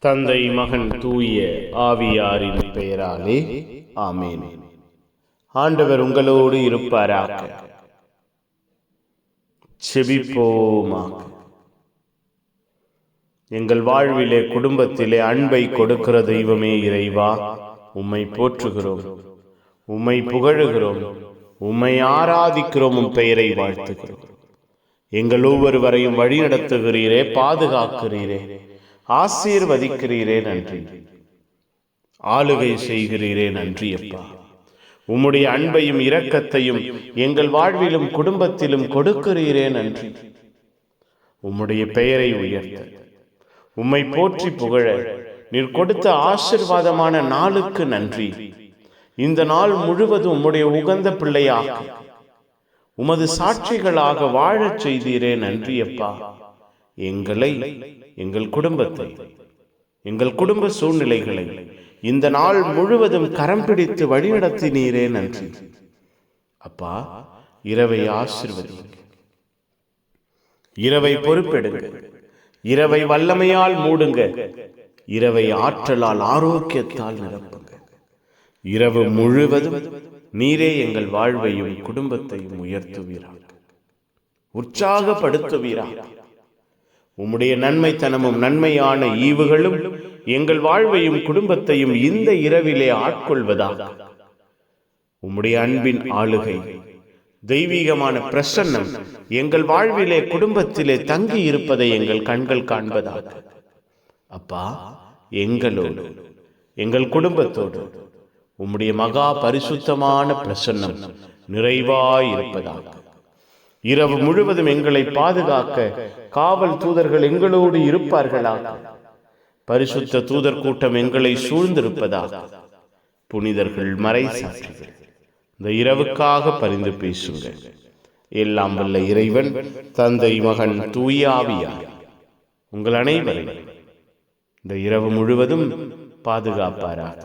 தந்தை மகன் தூய ஆவியாரின் பெயராலே ஆமென். ஆண்டவர் உங்களோடு இருப்பாராக. செபிப்போமாக. எங்கள் வாழ்விலே குடும்பத்திலே அன்பை கொடுக்கிற தெய்வமே இறைவா, உம்மை போற்றுகிறோம், உம்மை புகழுகிறோம், உம்மை ஆராதிக்கிறோம், உம் பெயரை வாழ்த்துகிறோம். எங்கள் ஒவ்வொருவரையும் வழி நடத்துகிறீரே, பாதுகாக்கிறீரே, ஆசீர்வதிக்கிறீரே, நன்றி. ஆளுகை செய்கிறீரே, நன்றி அப்பா. உம்முடைய அன்பையும் இரக்கத்தையும் எங்கள் வாழ்விலும் குடும்பத்திலும் கொடுக்கிறீரே, நன்றி. உம்முடைய பெயரை உயர்த்த, உம்மை போற்றி புகழ நீர் கொடுத்த ஆசீர்வாதமான நாளுக்கு நன்றி. இந்த நாள் முழுவதும் உம்முடைய உகந்த பிள்ளையாக உமது சாட்சிகளாக வாழச் செய்தீரே, நன்றி அப்பா. எங்களை, எங்கள் குடும்பத்தை, எங்கள் குடும்ப சூழ்நிலைகளை இந்த நாள் முழுவதும் கரம் பிடித்து வழிநடத்தினீரே, நன்றி அப்பா. இரவை ஆசீர்வதிங்க, இரவை பொறுப்பெடுங்க, இரவை வல்லமையால் மூடுங்க, இரவை ஆற்றலால் ஆரோக்கியத்தால் நிரப்புங்க. இரவு முழுவதும் நீரே எங்கள் வாழ்வையும் குடும்பத்தையும் உயர்த்துவீராக, உற்சாகப்படுத்துவீராக. உம்முடைய நன்மைத்தனமும் நன்மையான ஈவுகளும் எங்கள் வாழ்வையும் குடும்பத்தையும் இந்த இரவிலே ஆட்கொள்வதாக. உம்முடைய அன்பின் ஆளுகை, தெய்வீகமான பிரசன்னம் எங்கள் வாழ்விலே குடும்பத்திலே தங்கி இருப்பதை எங்கள் கண்கள் காண்பதாக. அப்பா, எங்களோடு, எங்கள் குடும்பத்தோடு உம்முடைய மகா பரிசுத்தமான பிரசன்னம் நிறைவாய் இருப்பதாக. இரவு முழுவதும் எங்களை பாதுகாக்க காவல் தூதர்கள் எங்களோடு இருப்பார்களாக. பரிசுத்த தூதர் கூட்டம் எங்களை சூழ்ந்திருப்பதாக. புனிதர்கள், மறை சாட்சிகள் இந்த இரவுக்காக பரிந்து பேசுங்க. எல்லாம் வல்ல இறைவன், தந்தை மகன் தூய ஆவியார் உங்கள் அனைவரையும் இந்த இரவு முழுவதும் பாதுகாப்பாராக.